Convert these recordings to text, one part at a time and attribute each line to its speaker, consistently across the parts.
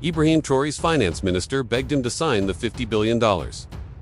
Speaker 1: Ibrahim Traoré's finance minister begged him to sign the $50 billion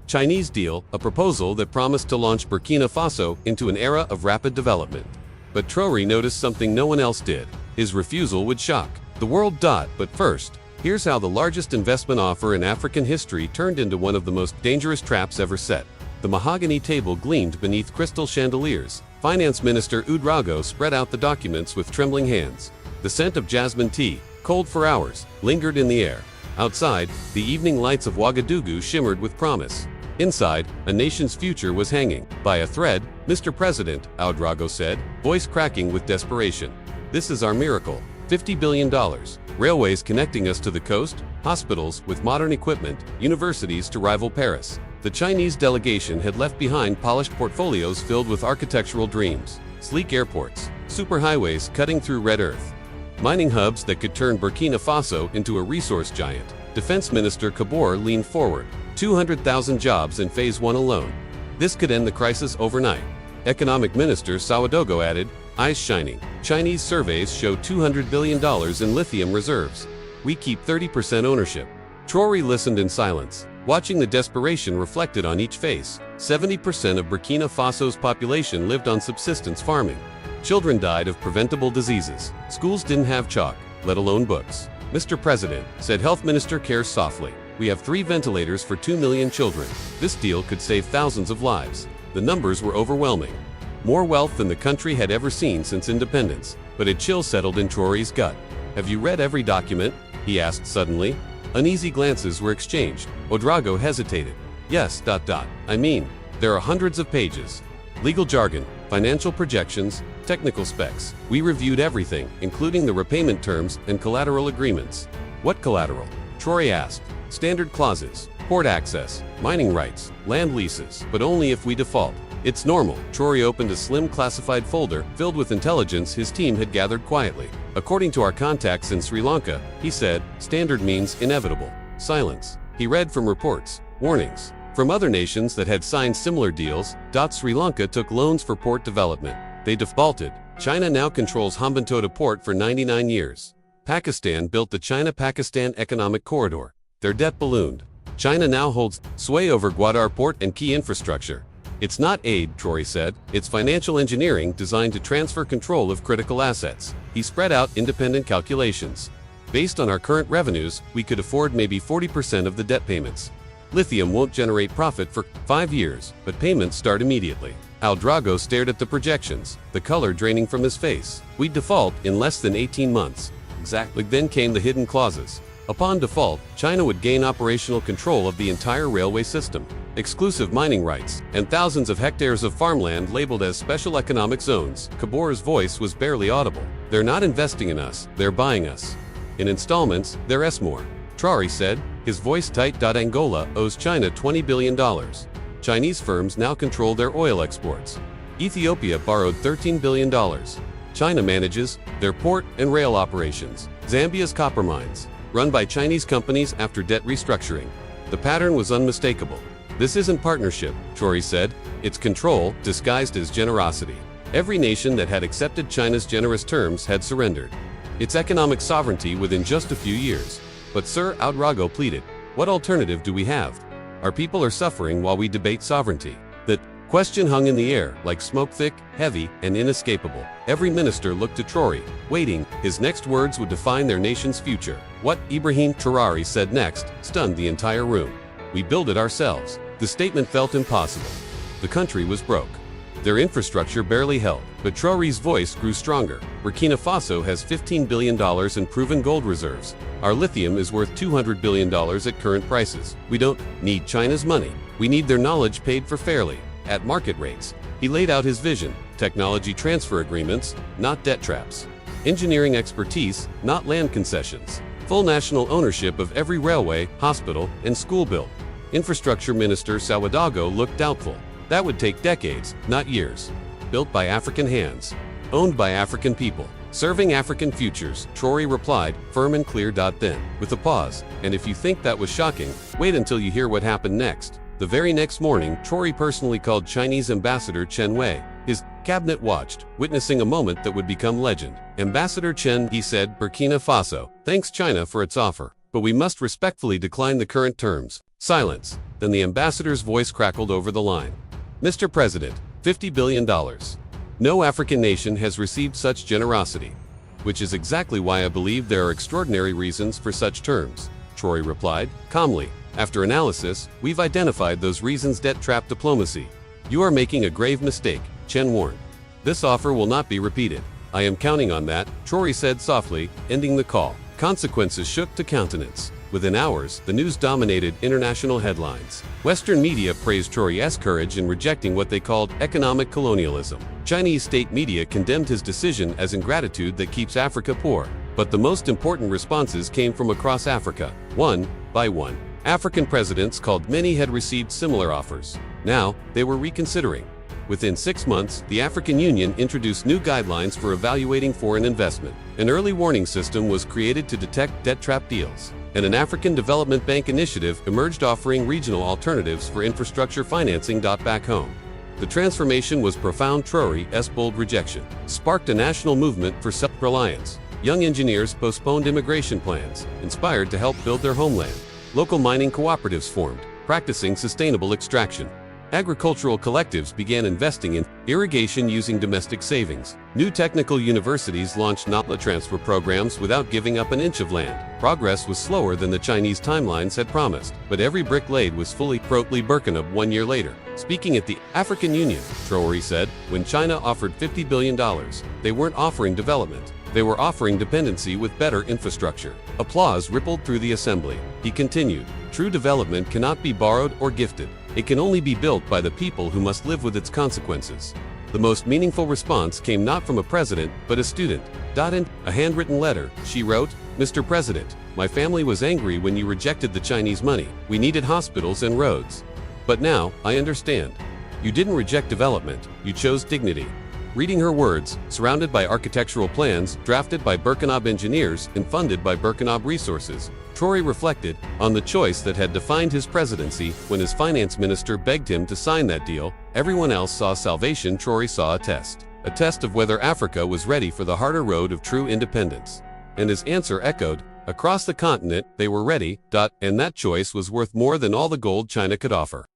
Speaker 1: Chinese deal, a proposal that promised to launch Burkina Faso into an era of rapid development. But Traoré noticed something no one else did. His refusal would shock the world. But first, here's how the largest investment offer in African history turned into one of the most dangerous traps ever set. The mahogany table gleamed beneath crystal chandeliers. Finance Minister Ouedraogo spread out the documents with trembling hands. The scent of jasmine tea, cold for hours, lingered in the air. Outside, the evening lights of Ouagadougou shimmered with promise. Inside, a nation's future was hanging by a thread. "Mr. President," Ouedraogo said, voice cracking with desperation. "This is our miracle. $50 billion. Railways connecting us to the coast, hospitals with modern equipment, universities to rival Paris." The Chinese delegation had left behind polished portfolios filled with architectural dreams, sleek airports, superhighways cutting through red earth, mining hubs that could turn Burkina Faso into a resource giant. Defense Minister Kabore leaned forward. 200,000 jobs in Phase 1 alone. This could end the crisis overnight. Economic Minister Ouedraogo added, eyes shining. Chinese surveys show $200 billion in lithium reserves. We keep 30% ownership. Traoré listened in silence, watching the desperation reflected on each face. 70% of Burkina Faso's population lived on subsistence farming. Children died of preventable diseases. Schools didn't have chalk, let alone books. "Mr. President," said Health Minister Kers softly, "we have 3 ventilators for 2 million children. This deal could save thousands of lives." The numbers were overwhelming. More wealth than the country had ever seen since independence. But a chill settled in Traoré's gut. "Have you read every document?" he asked suddenly. Uneasy glances were exchanged. Ouedraogo hesitated. "Yes, I mean, there are hundreds of pages. Legal jargon, financial projections, technical specs. We reviewed everything, including the repayment terms and collateral agreements." "What collateral?" Traoré asked. "Standard clauses, port access, mining rights, land leases, but only if we default. It's normal." Traoré opened a slim classified folder filled with intelligence his team had gathered quietly. "According to our contacts in Sri Lanka," he said, "standard means inevitable." Silence. He read from reports, warnings, from other nations that had signed similar deals. Sri Lanka took loans for port development. They defaulted. China now controls Hambantota port for 99 years. Pakistan built the China-Pakistan Economic Corridor. Their debt ballooned. China now holds sway over Gwadar port and key infrastructure. "It's not aid," Traoré said. "It's financial engineering designed to transfer control of critical assets." He spread out independent calculations. "Based on our current revenues, we could afford maybe 40% of the debt payments. Lithium won't generate profit for 5 years, but payments start immediately." Ouedraogo stared at the projections, the color draining from his face. "We'd default in less than 18 months. Exactly. Then came the hidden clauses. Upon default, China would gain operational control of the entire railway system, exclusive mining rights, and thousands of hectares of farmland labeled as special economic zones. Kabore's voice was barely audible. "They're not investing in us, they're buying us. In installments, they're more." Traoré said, his voice tight. "Angola owes China $20 billion. Chinese firms now control their oil exports. Ethiopia borrowed $13 billion. China manages their port and rail operations. Zambia's copper mines, run by Chinese companies after debt restructuring." The pattern was unmistakable. "This isn't partnership," Traoré said. "It's control, disguised as generosity." Every nation that had accepted China's generous terms had surrendered its economic sovereignty within just a few years. "But Sir," Ouedraogo pleaded, "what alternative do we have? Our people are suffering while we debate sovereignty." The question hung in the air, like smoke, thick, heavy, and inescapable. Every minister looked to Traoré, waiting. His next words would define their nation's future. "What?" Ibrahim Traoré said next, stunned the entire room. "We build it ourselves." The statement felt impossible. The country was broke. Their infrastructure barely held. But Traoré's voice grew stronger. "Burkina Faso has $15 billion in proven gold reserves. Our lithium is worth $200 billion at current prices. We don't need China's money. We need their knowledge paid for fairly, at market rates." He laid out his vision: technology transfer agreements, not debt traps; engineering expertise, not land concessions; full national ownership of every railway, hospital, and school built. Infrastructure Minister Ouedraogo looked doubtful. "That would take decades, not years. Built by African hands. Owned by African people. Serving African futures," Traoré replied, firm and clear. Then, with a pause, "And if you think that was shocking, wait until you hear what happened next." The very next morning, Traoré personally called Chinese Ambassador Chen Wei. His cabinet watched, witnessing a moment that would become legend. "Ambassador Chen," he said, "Burkina Faso thanks China for its offer. but we must respectfully decline the current terms. Silence. Then the ambassador's voice crackled over the line. Mr. President, $50 billion. No African nation has received such generosity. Which is exactly why I believe there are extraordinary reasons for such terms, Traoré replied, calmly. After analysis, we've identified those reasons: debt trap diplomacy. You are making a grave mistake, Chen warned. This offer will not be repeated. I am counting on that, Traoré said softly, ending the call. Consequences shook to countenance. Within hours, the news dominated international headlines. Western media praised Traoré's courage in rejecting what they called economic colonialism. Chinese state media condemned his decision as ingratitude that keeps Africa poor. But the most important responses came from across Africa. One by one, African presidents called many had received similar offers. Now, they were reconsidering. Within 6 months, the African Union introduced new guidelines for evaluating foreign investment. An early warning system was created to detect debt trap deals, and an African Development Bank initiative emerged offering regional alternatives for infrastructure financing. Back home, the transformation was profound. Traoré's bold rejection sparked a national movement for self-reliance. Young engineers postponed immigration plans, inspired to help build their homeland. Local mining cooperatives formed, practicing sustainable extraction. Agricultural collectives began investing in irrigation using domestic savings. New technical universities launched knowledge transfer programs without giving up an inch of land. Progress was slower than the Chinese timelines had promised, but every brick laid was fully Burkina 1 year later. Speaking at the African Union, Traoré said, when China offered $50 billion, they weren't offering development. They were offering dependency with better infrastructure. Applause rippled through the assembly. He continued, true development cannot be borrowed or gifted. It can only be built by the people who must live with its consequences. The most meaningful response came not from a president, but a student. In a handwritten letter, she wrote, Mr. President, my family was angry when you rejected the Chinese money. We needed hospitals and roads. But now, I understand. You didn't reject development, you chose dignity. Reading her words, surrounded by architectural plans drafted by Burkina engineers and funded by Burkina resources, Traoré reflected on the choice that had defined his presidency. When his finance minister begged him to sign that deal, everyone else saw salvation. Traoré saw a test of whether Africa was ready for the harder road of true independence. And his answer echoed, across the continent, they were ready, and that choice was worth more than all the gold China could offer.